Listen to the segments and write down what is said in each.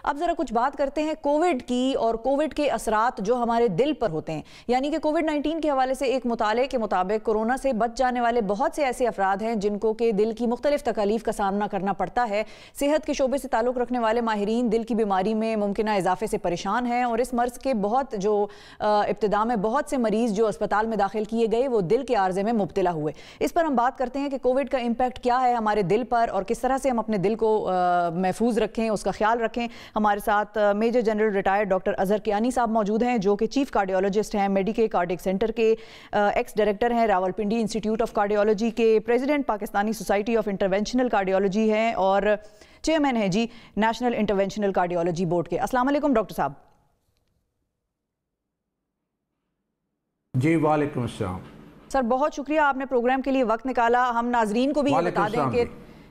اب ذرا کچھ بات کرتے ہیں کووڈ کی اور کووڈ کے اثرات جو ہمارے دل پر ہوتے ہیں. یعنی کہ کووڈ-19 کے حوالے سے ایک مطالعے کے مطابق کورونا سے بچ جانے والے بہت سے ایسے افراد ہیں جن کو کہ دل کی مختلف تکالیف کا سامنا کرنا پڑتا ہے. صحت کے شعبے سے تعلق رکھنے والے ماہرین دل کی بیماری میں ممکنہ اضافے سے پریشان ہیں اور اس مرض کے بہت جو ابتدا میں بہت سے مریض جو اسپتال میں داخل کیے گئے وہ دل کے عارضے میں مبتلا ہوئے. اس پر ہم بات کرتے ہیں کہ کووڈ کا امپیکٹ کیا ہے ہمارے دل پر اور کس طرح سے ہم اپنے دل کو محفوظ رکھیں, اس کا خیال رکھیں. ہمارے ساتھ major general retired doctor Azhar Kiani صاحب موجود ہیں جو کہ چیف کارڈیولوجسٹ ہیں, میڈیکے کارڈک سینٹر کے ایکس ڈائریکٹر ہیں, راولپنڈی انسٹیٹیوٹ آف کارڈیولوجی کے president Pakistani society of interventional cardiology ہیں اور چیئرمین ہیں جی نیشنل انٹرونشنل کارڈیولوجی بورڈ کے. السلام علیکم ڈاکٹر صاحب. جی وعلیکم السلام سر, بہت شکریہ آپ نے پروگرام کے لیے وقت نکالا. ہم ناظرین کو بھی یہ بتا دیں کہ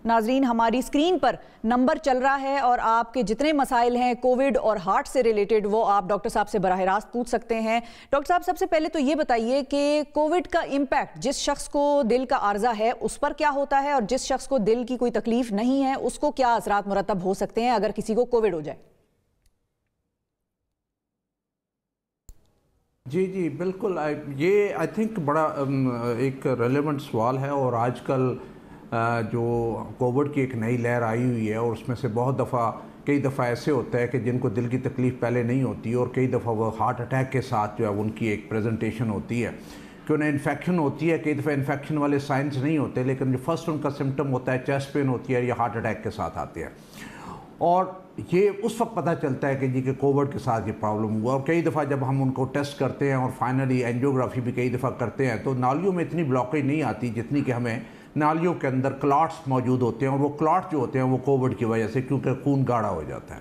ناظرین ہماری اسکرین پر نمبر چل رہا ہے اور آپ کے جتنے مسائل ہیں کووڈ اور ہارٹ سے ریلیٹڈ وہ آپ ڈاکٹر صاحب سے براہ راست پوچھ سکتے ہیں. ڈاکٹر صاحب سب سے پہلے تو یہ بتائیے کہ کووڈ کا امپیکٹ جس شخص کو دل کا عارضہ ہے اس پر کیا ہوتا ہے اور جس شخص کو دل کی کوئی تکلیف نہیں ہے اس کو کیا اثرات مرتب ہو سکتے ہیں اگر کسی کو کووڈ ہو جائے؟ جی بالکل, یہ آئی تھنک بڑا ایک ریلیونٹ سوال ہے. اور آج کل جو کووڈ کی ایک نئی لہر آئی ہوئی ہے اور اس میں سے بہت دفعہ کئی دفعہ ایسے ہوتا ہے کہ جن کو دل کی تکلیف پہلے نہیں ہوتی اور کئی دفعہ وہ ہارٹ اٹیک کے ساتھ جو ہے ان کی ایک پریزنٹیشن ہوتی ہے کہ انہیں انفیکشن ہوتی ہے. کئی دفعہ انفیکشن والے سائنس نہیں ہوتے لیکن جو فرسٹ ان کا سمٹم ہوتا ہے چیسٹ پین ہوتی ہے یا ہارٹ اٹیک کے ساتھ آتے ہیں اور یہ اس وقت پتہ چلتا ہے کہ جی کہ کووڈ کے ساتھ یہ پرابلم ہوا. اور کئی دفعہ جب ہم ان کو ٹیسٹ کرتے ہیں اور فائنلی اینجیوگرافی بھی کئی دفعہ کرتے ہیں تو نالیوں میں اتنی بلاکیج نہیں آتی جتنی کہ ہمیں نالیوں کے اندر کلاٹس موجود ہوتے ہیں اور وہ کلاٹ جو ہوتے ہیں وہ کووڈ کی وجہ سے کیونکہ خون گاڑھا ہو جاتا ہے.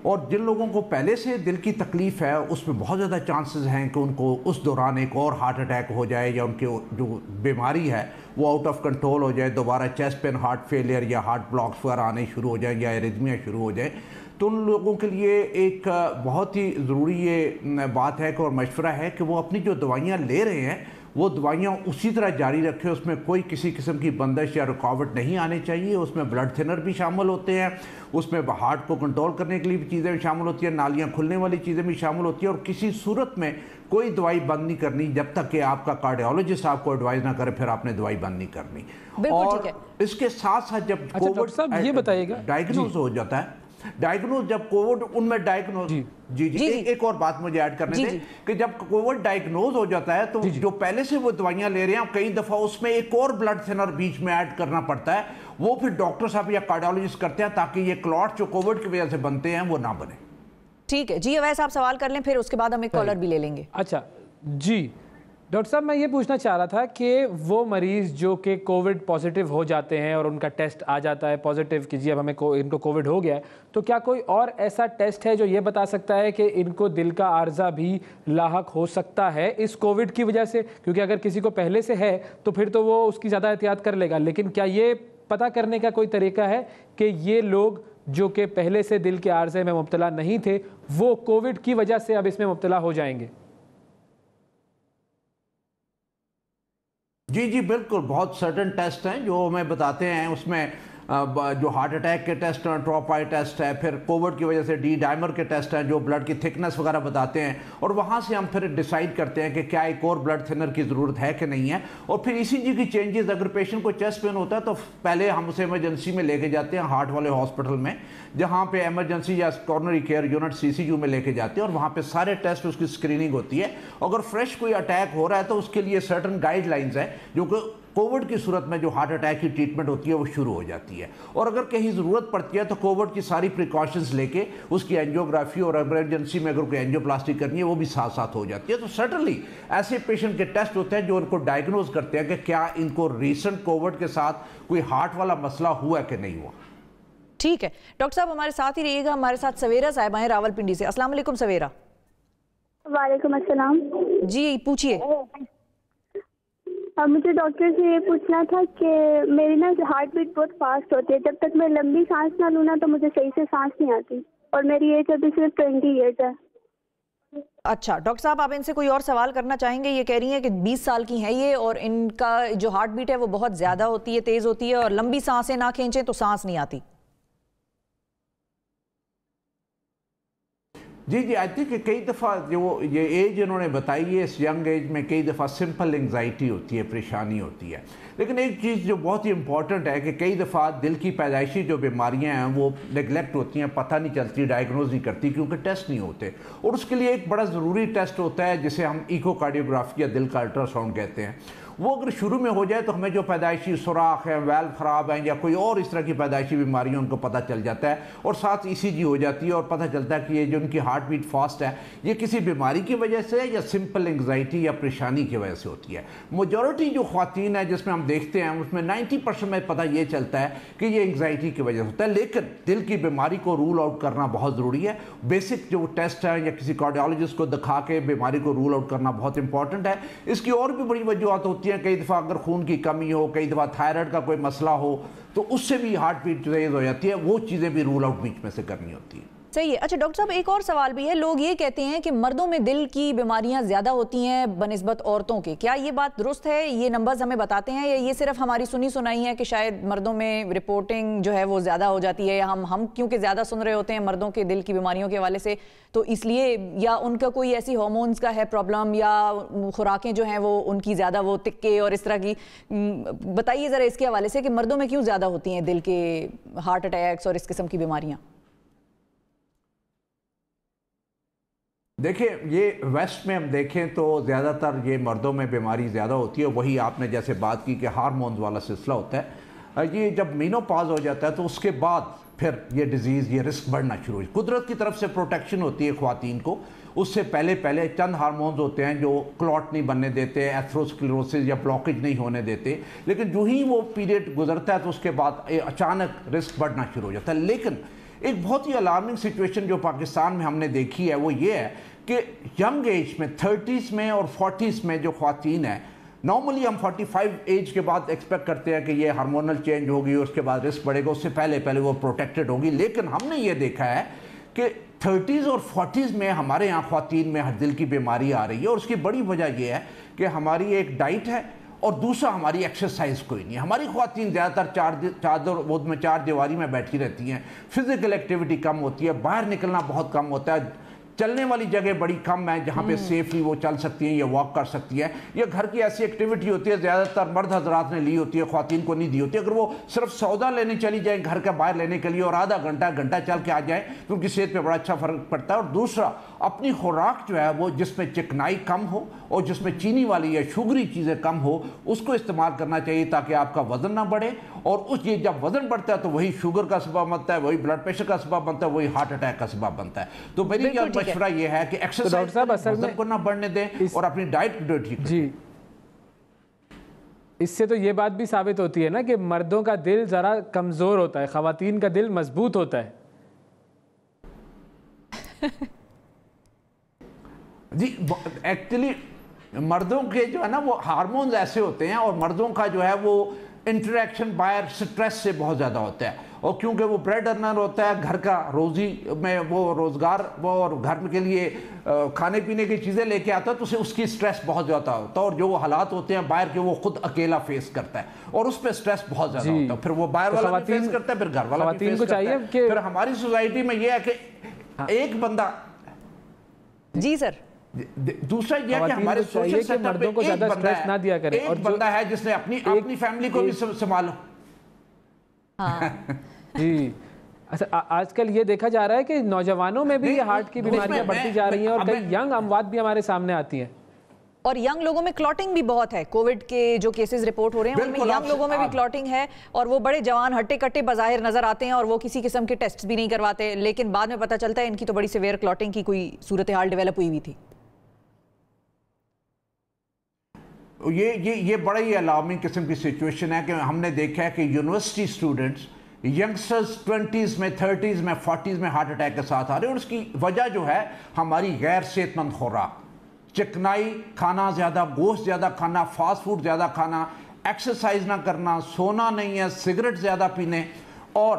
اور جن لوگوں کو پہلے سے دل کی تکلیف ہے اس میں بہت زیادہ چانسز ہیں کہ ان کو اس دوران ایک اور ہارٹ اٹیک ہو جائے یا ان کی جو بیماری ہے وہ آؤٹ آف کنٹرول ہو جائے, دوبارہ چیسٹ پین, ہارٹ فیلئر یا ہارٹ بلاکس وغیرہ آنے شروع ہو جائیں یا ایریتھمیا شروع ہو جائے. تو ان لوگوں کے لیے ایک بہت ہی ضروری یہ بات ہے کہ اور مشورہ ہے کہ وہ اپنی جو دوائیاں لے رہے ہیں وہ دوائیاں اسی طرح جاری رکھیں. اس میں کوئی کسی قسم کی بندش یا رکاوٹ نہیں آنی چاہیے. اس میں بلڈ تھنر بھی شامل ہوتے ہیں, اس میں ہارٹ کو کنٹرول کرنے کے لیے بھی چیزیں بھی شامل ہوتی ہیں, نالیاں کھلنے والی چیزیں بھی شامل ہوتی ہیں. اور کسی صورت میں کوئی دوائی بند نہیں کرنی جب تک کہ آپ کا کارڈیولوجسٹ آپ کو ایڈوائز نہ کرے, پھر آپ نے دوائی بند نہیں کرنی. اور اس کے ساتھ ساتھ جب کووڈ ڈائگنوز ہو جاتا ہے, ڈائگنوز جب کووڈ ان میں ڈائگنوز جی ایک اور بات مجھے ایڈ کرنے دیں کہ جب کووڈ ڈائگنوز ہو جاتا ہے تو جو پہلے سے وہ دوائیاں لے رہے ہیں کئی دفعہ اس میں ایک اور بلڈ تھنر بیچ میں ایڈ کرنا پڑتا ہے, وہ پھر ڈاکٹر صاحب یا کارڈیولوجسٹ کرتے ہیں تاکہ یہ کلاٹ جو کووڈ کی وجہ سے بنتے ہیں وہ نہ بنے. ٹھیک ہے جی, اویس آپ سوال کر لیں پھر اس کے بعد ہم ایک کالر بھی لے لیں گے. اچھا جی ڈاکٹر صاحب, میں یہ پوچھنا چاہ رہا تھا کہ وہ مریض جو کہ کووڈ پازیٹیو ہو جاتے ہیں اور ان کا ٹیسٹ آ جاتا ہے پازیٹیو کہ جی اب ہمیں ان کو کووڈ ہو گیا ہے, تو کیا کوئی اور ایسا ٹیسٹ ہے جو یہ بتا سکتا ہے کہ ان کو دل کا عارضہ بھی لاحق ہو سکتا ہے اس کووڈ کی وجہ سے؟ کیونکہ اگر کسی کو پہلے سے ہے تو پھر تو وہ اس کی زیادہ احتیاط کر لے گا, لیکن کیا یہ پتہ کرنے کا کوئی طریقہ ہے کہ یہ لوگ جو کہ پہلے سے دل کے عارضے میں مبتلا نہیں تھے وہ کووڈ کی وجہ سے اب اس میں مبتلا ہو جائیں گے؟ جی بالکل, بہت سرٹن ٹیسٹ ہیں جو ہمیں بتاتے ہیں. اس میں جو ہارٹ اٹیک کے ٹیسٹ ہیں, ٹروپائی ٹیسٹ ہے, پھر کووڈ کی وجہ سے ڈی ڈائمر کے ٹیسٹ ہیں جو بلڈ کی تھکنس وغیرہ بتاتے ہیں, اور وہاں سے ہم پھر ڈیسائیڈ کرتے ہیں کہ کیا ایک اور بلڈ تھنر کی ضرورت ہے کہ نہیں ہے. اور پھر اسی جی کی چینجز, اگر پیشنٹ کو چیسٹ پین ہوتا ہے تو پہلے ہم اسے ایمرجنسی میں لے کے جاتے ہیں ہارٹ والے ہاسپٹل میں, جہاں پہ ایمرجنسی یا کورنری کیئر یونٹ CCU میں لے کے جاتے ہیں, اور وہاں پہ سارے ٹیسٹ اس کی اسکریننگ ہوتی ہے. اگر فریش کوئی اٹیک ہو رہا ہے تو اس کے لیے سرٹن گائیڈ لائنز ہیں جو کہ کووڈ کی صورت میں جو ہارٹ اٹیک کی ٹریٹمنٹ ہوتی ہے وہ شروع ہو جاتی ہے. اور اگر کہیں ضرورت پڑتی ہے تو کووڈ کی ساری پریکاشنز لے کے اس کی اینجیوگرافی اور ایمرجنسی میں اگر کوئی اینجیوپلاسٹی کرنی ہے وہ بھی ساتھ ساتھ ہو جاتی ہے. تو سرٹنلی ایسے پیشنٹ کے ٹیسٹ ہوتے ہیں جو ان کو ڈائگنوز کرتے ہیں کہ کیا ان کو ریسنٹ کووڈ کے ساتھ کوئی ہارٹ والا مسئلہ ہوا کہ نہیں ہوا. ٹھیک ہے ڈاکٹر صاحب ہمارے ساتھ ہی رہیے گا. ہمارے ساتھ سویرا صاحبہ ہیں راولپنڈی سے. السلام علیکم سویرا. وعلیکم السلام. جی پوچھیے. مجھے ڈاکٹر سے یہ پوچھنا تھا کہ میری نا ہارٹ بیٹ بہت فاسٹ ہوتی ہے, جب تک میں لمبی سانس نہ لوں نا تو مجھے صحیح سے سانس نہیں آتی, اور میری ایج ابھی صرف 20 ایئرز ہے. اچھا ڈاکٹر صاحب آپ ان سے کوئی اور سوال کرنا چاہیں گے؟ یہ کہہ رہی ہیں کہ 20 سال کی ہیں یہ اور ان کا جو ہارٹ بیٹ ہے وہ بہت زیادہ ہوتی ہے, تیز ہوتی ہے, اور لمبی سانسیں نہ کھینچیں تو سانس نہیں آتی. جی آئی تھنک کہ کئی دفعہ جو یہ ایج انہوں نے بتائی ہے، اس ینگ ایج میں کئی دفعہ سمپل انگزائٹی ہوتی ہے، پریشانی ہوتی ہے. لیکن ایک چیز جو بہت ہی امپورٹنٹ ہے کہ کئی دفعہ دل کی پیدائشی جو بیماریاں ہیں وہ نیگلیکٹ ہوتی ہیں، پتہ نہیں چلتی، ڈائگنوز نہیں کرتی کیونکہ ٹیسٹ نہیں ہوتے. اور اس کے لیے ایک بڑا ضروری ٹیسٹ ہوتا ہے جسے ہم ایکو کارڈیوگرافی یا دل کا الٹرا ساؤنڈ کہتے ہیں. وہ اگر شروع میں ہو جائے تو ہمیں جو پیدائشی سوراخ ہیں، ویلو خراب ہیں یا کوئی اور اس طرح کی پیدائشی بیماری ہیں ان کو پتہ چل جاتا ہے، اور ساتھ ECG ہو جاتی ہے اور پتہ چلتا ہے کہ یہ جو ان کی ہارٹ بیٹ فاسٹ ہے یہ کسی بیماری کی وجہ سے یا سمپل انگزائٹی یا پریشانی کی وجہ سے ہوتی ہے. میجورٹی جو خواتین ہیں جس میں ہم دیکھتے ہیں اس میں 90% میں پتہ یہ چلتا ہے کہ یہ انگزائٹی کی وجہ سے ہوتا ہے. لیکن دل کی بیماری کو رول آؤٹ کرنا بہت ضروری ہے. بیسک جو ٹیسٹ ہے یا کسی کارڈیالوجسٹ کو دکھا کے بیماری کو رول آؤٹ کرنا بہت امپورٹنٹ ہے. اس کی اور بھی بڑی وجوہات ہوتی ہیں، کئی دفعہ اگر خون کی کمی ہو، کئی دفعہ تھائرائڈ کا کوئی مسئلہ ہو تو اس سے بھی ہارٹ بیٹ تیز ہو جاتی ہے. وہ چیزیں بھی رول آؤٹ بیچ میں سے کرنی ہوتی ہیں. صحیح ہے. اچھا ڈاکٹر صاحب ایک اور سوال بھی ہے، لوگ یہ کہتے ہیں کہ مردوں میں دل کی بیماریاں زیادہ ہوتی ہیں بنسبت عورتوں کے، کیا یہ بات درست ہے؟ یہ نمبرز ہمیں بتاتے ہیں یا یہ صرف ہماری سنی سنائی ہے کہ شاید مردوں میں رپورٹنگ جو ہے وہ زیادہ ہو جاتی ہے، یا ہم کیونکہ زیادہ سن رہے ہوتے ہیں مردوں کے دل کی بیماریوں کے حوالے سے تو اس لیے، یا ان کا کوئی ایسی ہارمونز کا ہے پرابلم، یا خوراکیں جو ہیں وہ ان کی زیادہ وہ تکے اور اس طرح کی، بتائیے ذرا اس کے حوالے سے کہ مردوں میں کیوں زیادہ ہوتی ہیں دل کے ہارٹ اٹیکس اور اس قسم کی بیماریاں؟ دیکھیں یہ ویسٹ میں ہم دیکھیں تو زیادہ تر یہ مردوں میں بیماری زیادہ ہوتی ہے. وہی آپ نے جیسے بات کی کہ ہارمونز والا سلسلہ ہوتا ہے. یہ جب مینوپاز ہو جاتا ہے تو اس کے بعد پھر یہ ڈیزیز، یہ رسک بڑھنا شروع ہوئی. قدرت کی طرف سے پروٹیکشن ہوتی ہے خواتین کو. اس سے پہلے چند ہارمونز ہوتے ہیں جو کلوٹ نہیں بننے دیتے، ایتھروسکلیروسس یا بلاکیج نہیں ہونے دیتے. لیکن جو ہی وہ پیریڈ گزرتا ہے تو اس کے بعد اچانک رسک بڑھنا شروع ہو جاتا ہے. لیکن ایک بہت ہی الارمنگ سچویشن جو پاکستان میں ہم نے دیکھی ہے وہ یہ ہے کہ ینگ ایج میں 30s میں اور 40s میں جو خواتین ہیں، نارملی ہم 45 ایج کے بعد ایکسپیکٹ کرتے ہیں کہ یہ ہارمونل چینج ہوگی اور اس کے بعد رسک بڑھے گا، اس سے پہلے وہ پروٹیکٹڈ ہوگی. لیکن ہم نے یہ دیکھا ہے کہ 30s اور 40s میں ہمارے یہاں خواتین میں دل کی بیماری آ رہی ہے، اور اس کی بڑی وجہ یہ ہے کہ ہماری ایک ڈائٹ ہے اور دوسرا ہماری ایکسرسائز کوئی نہیں ہے. ہماری خواتین زیادہ تر چار دیواری میں بیٹھی رہتی ہیں، فزیکل ایکٹیویٹی کم ہوتی ہے، باہر نکلنا بہت کم ہوتا ہے، چلنے والی جگہ بڑی کم ہے جہاں پہ سیفلی وہ چل سکتی ہیں یا واک کر سکتی ہیں. یا گھر کی ایسی ایکٹیویٹی ہوتی ہے زیادہ تر مرد حضرات نے لی ہوتی ہے، خواتین کو نہیں دی ہوتی. اگر وہ صرف سودا لینے چلی جائیں گھر کا باہر لینے کے لیے اور آدھا گھنٹہ چل کے آ جائیں تو ان کی صحت پہ بڑا اچھا فرق پڑتا ہے. اور دوسرا اپنی خوراک جو ہے وہ جس میں چکنائی کم ہو اور جس میں چینی والی یا شوگری چیزیں کم ہو اس کو استعمال کرنا چاہیے تاکہ آپ کا وزن نہ بڑھے. اور یہ جب وزن بڑھتا ہے تو وہی شوگر کا سبب بنتا ہے، وہی بلڈ پریشر کا سبب بنتا ہے، وہی ہارٹ اٹیک کا سبب بنتا ہے. تو میری مشورہ یہ ہے کہ ایکسرسائز وزن کو نہ بڑھنے دیں اور اپنی ڈائٹ ٹھیک. جی اس سے تو یہ بات بھی ثابت ہوتی ہے نا کہ مردوں کا دل ذرا کمزور ہوتا ہے، خواتین کا دل مضبوط ہوتا ہے. جی ایکچولی مردوں کے جو ہے نا وہ ہارمونز ایسے ہوتے ہیں اور مردوں کا جو ہے وہ انٹریکشن باہر سٹریس سے بہت زیادہ ہوتا ہے. اور کیونکہ وہ بریڈ ارنر ہوتا ہے، گھر کا روزی میں وہ روزگار وہ اور گھر کے لیے کھانے پینے کی چیزیں لے کے آتا ہے تو اسے اس کی سٹریس بہت زیادہ ہوتا ہے. اور جو وہ حالات ہوتے ہیں باہر کے وہ خود اکیلا فیس کرتا ہے اور اس پہ سٹریس بہت زیادہ ہوتا ہے. پھر وہ باہر والا بھی فیس کرتا ہے، پھر گھر والا بھی فیس کرتا ہے. پھر ہماری سوسائٹی میں یہ ہے کہ ایک بندہ جی سر دوسرا یہ ہے کہ ہمارے سوشل سیٹپ مردوں کو زیادہ سٹریس نہ دیا کریں، ایک بندہ ہے جس نے اپنی فیملی کو بھی سنبھالو. جی آج کل یہ دیکھا جا رہا ہے کہ نوجوانوں میں بھی یہ ہارٹ کی بیماریاں بڑھتی جا رہی ہیں اور کئی ینگ اموات بھی ہمارے سامنے آتی ہیں. اور ینگ لوگوں میں کلوٹنگ بھی بہت ہے. کووڈ کے جو کیسز رپورٹ ہو رہے ہیں ان میں ینگ لوگوں میں بھی کلوٹنگ ہے اور وہ بڑے جوان ہٹے کٹے بظاہر نظر آتے ہیں اور وہ کسی قسم کے ٹیسٹ بھی نہیں کرواتے، لیکن بعد میں پتہ چلتا ہے ان کی تو بڑی سیویئر کلوٹنگ کی کوئی صورتحال ڈیولپ ہوئی ہوئی تھی. یہ بڑا ہی الارمنگ قسم کی سچویشن ہے کہ ہم نے دیکھا ہے کہ یونیورسٹی اسٹوڈنٹس ینگسٹرز 20s میں 30s میں 40s میں ہارٹ اٹیک کے ساتھ آ رہے ہیں. اور اس کی وجہ جو ہے ہماری غیر صحت مند خوراک، چکنائی کھانا زیادہ، گوشت زیادہ کھانا، فاسٹ فوڈ زیادہ کھانا، ایکسرسائز نہ کرنا، سونا نہیں ہے، سگریٹ زیادہ پینے اور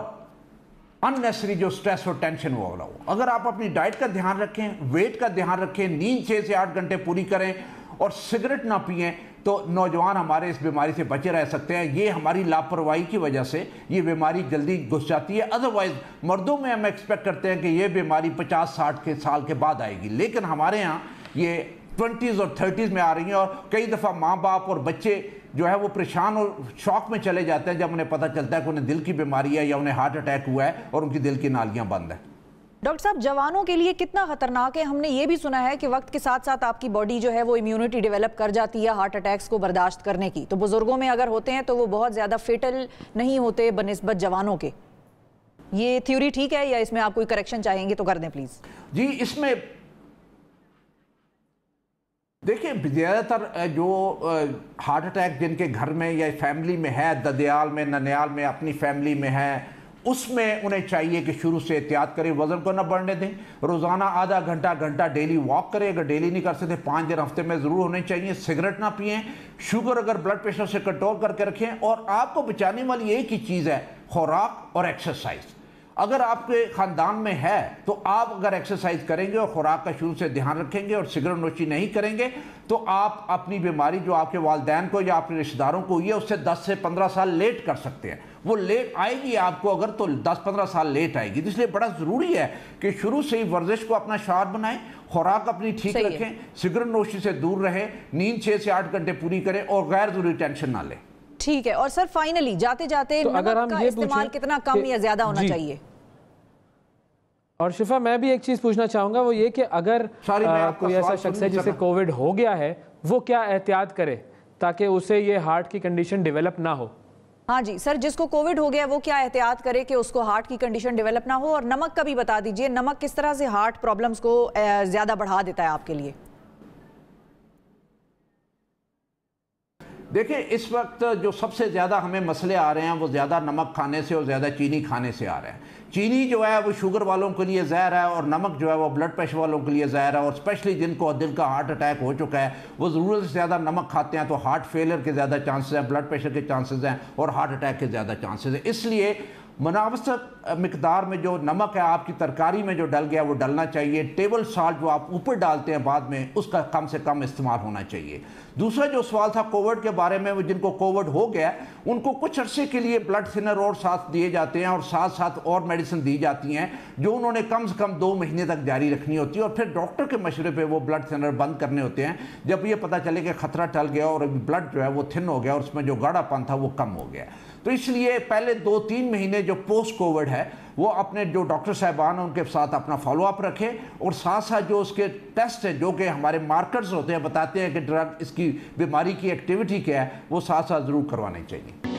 اننیسری جو سٹریس اور ٹینشن وہ ہو. اگر آپ اپنی ڈائٹ کا دھیان رکھیں، ویٹ کا دھیان رکھیں، نیند 6 سے 8 گھنٹے پوری کریں اور سگریٹ نہ پئیں تو نوجوان ہمارے اس بیماری سے بچے رہ سکتے ہیں. یہ ہماری لاپرواہی کی وجہ سے یہ بیماری جلدی گھس جاتی ہے. ادروائز مردوں میں ہم ایکسپیکٹ کرتے ہیں کہ یہ بیماری 50-60 سال کے بعد آئے گی, لیکن ہمارے ہاں یہ 20s اور 30s میں آ رہی ہیں, اور کئی دفعہ ماں باپ اور بچے جو ہے وہ پریشان اور شوق میں چلے جاتے ہیں جب انہیں پتہ چلتا ہے کہ انہیں دل کی بیماری ہے یا انہیں ہارٹ اٹیک ہوا ہے اور ان کی دل کی نالیاں بند ہیں. ڈاکٹر صاحب, جوانوں کے لیے کتنا خطرناک ہے؟ ہم نے یہ بھی سنا ہے کہ وقت کے ساتھ ساتھ آپ کی باڈی جو ہے وہ امیونٹی ڈیولپ کر جاتی ہے ہارٹ اٹیکس کو برداشت کرنے کی, تو بزرگوں میں اگر ہوتے ہیں تو وہ بہت زیادہ فیٹل نہیں ہوتے بنسبت جوانوں کے. یہ تھیوری ٹھیک ہے یا اس میں آپ کوئی کریکشن چاہیں گے تو کر دیں پلیز. جی, اس میں دیکھیں زیادہ تر جو ہارٹ اٹیک جن کے گھر میں یا فیملی میں ہے, ددیال میں, ننیال میں, اپنی فیملی میں ہے, اس میں انہیں چاہیے کہ شروع سے احتیاط کریں, وزن کو نہ بڑھنے دیں, روزانہ آدھا گھنٹہ ڈیلی واک کریں, اگر ڈیلی نہیں کر سکتے 5 دن ہفتے میں ضرور ہونے چاہیے, سگریٹ نہ پئیں, شوگر اگر بلڈ پریشر سے کنٹرول کر کے رکھیں, اور آپ کو بچانے والی ایک ہی چیز ہے خوراک اور ایکسرسائز. اگر آپ کے خاندان میں ہے تو آپ اگر ایکسرسائز کریں گے اور خوراک کا شروع سے دھیان رکھیں گے اور سگریٹ نوشی نہیں کریں گے تو آپ اپنی بیماری جو آپ کے والدین کو یا آپ کے رشتہ داروں کو ہوئی ہے اس سے 10 سے 15 سال لیٹ کر سکتے ہیں. وہ لیٹ آئے گی آپ کو اگر تو 10-15 سال لیٹ آئے گی. اس لیے بڑا ضروری ہے کہ شروع سے ہی ورزش کو اپنا شعار بنائیں, خوراک اپنی ٹھیک رکھیں, سگریٹ نوشی سے دور رہیں, نیند 6 سے 8 گھنٹے پوری کریں اور غیر ضروری ٹینشن نہ لیں. ٹھیک ہے. اور سر فائنلی جاتے جاتے نمک کا استعمال کتنا کم یا زیادہ ہونا چاہیے؟ اور شفا, میں بھی ایک چیز پوچھنا چاہوں گا, وہ یہ کہ اگر کوئی ایسا شخص ہے جسے کووڈ ہو گیا ہے, وہ کیا احتیاط کرے تاکہ اسے یہ ہارٹ کی کنڈیشن ڈیولپ نہ ہو؟ ہاں جی سر, جس کو کووڈ ہو گیا وہ کیا احتیاط کرے کہ اس کو ہارٹ کی کنڈیشن ڈیولپ نہ ہو؟ اور نمک کا بھی بتا دیجئے, نمک کس طرح سے ہارٹ پرابلمز کو زیادہ بڑھا دیتا ہے آپ کے لیے؟ دیکھیں اس وقت جو سب سے زیادہ ہمیں مسئلے آ رہے ہیں وہ زیادہ نمک کھانے سے اور زیادہ چینی کھانے سے آ رہے ہیں. چینی جو ہے وہ شوگر والوں کے لیے زہر ہے, اور نمک جو ہے وہ بلڈ پریشر والوں کے لیے زہر ہے, اور اسپیشلی جن کو دل کا ہارٹ اٹیک ہو چکا ہے وہ ضرورت سے زیادہ نمک کھاتے ہیں تو ہارٹ فیلر کے زیادہ چانسز ہیں, بلڈ پریشر کے چانسز ہیں, اور ہارٹ اٹیک کے زیادہ چانسز ہیں. اس لیے مناسب مقدار میں جو نمک ہے آپ کی ترکاری میں جو ڈل گیا وہ ڈلنا چاہیے. ٹیبل سالٹ جو آپ اوپر ڈالتے ہیں بعد میں اس کا کم سے کم استعمال ہونا چاہیے. دوسرا جو سوال تھا کووڈ کے بارے میں, وہ جن کو کووڈ ہو گیا ان کو کچھ عرصے کے لیے بلڈ تھنر اور ساتھ دیے جاتے ہیں, اور ساتھ ساتھ اور میڈیسن دی جاتی ہیں جو انہوں نے کم سے کم 2 مہینے تک جاری رکھنی ہوتی ہے, اور پھر ڈاکٹر کے مشورے پہ وہ بلڈ تھنر بند کرنے ہوتے ہیں جب یہ پتہ چلے کہ خطرہ ٹل گیا اور بلڈ جو ہے وہ تھن ہو گیا اور اس میں جو گاڑھا پن تھا وہ کم ہو گیا. تو اس لیے پہلے 2-3 مہینے جو پوسٹ کووڈ ہے وہ اپنے جو ڈاکٹر صاحبان ہیں ان کے ساتھ اپنا فالو اپ رکھیں, اور ساتھ ساتھ جو اس کے ٹیسٹ ہیں جو کہ ہمارے مارکرز ہوتے ہیں بتاتے ہیں کہ ڈرگ اس کی بیماری کی ایکٹیویٹی کیا ہے وہ ساتھ ساتھ ضرور کروانے چاہیے.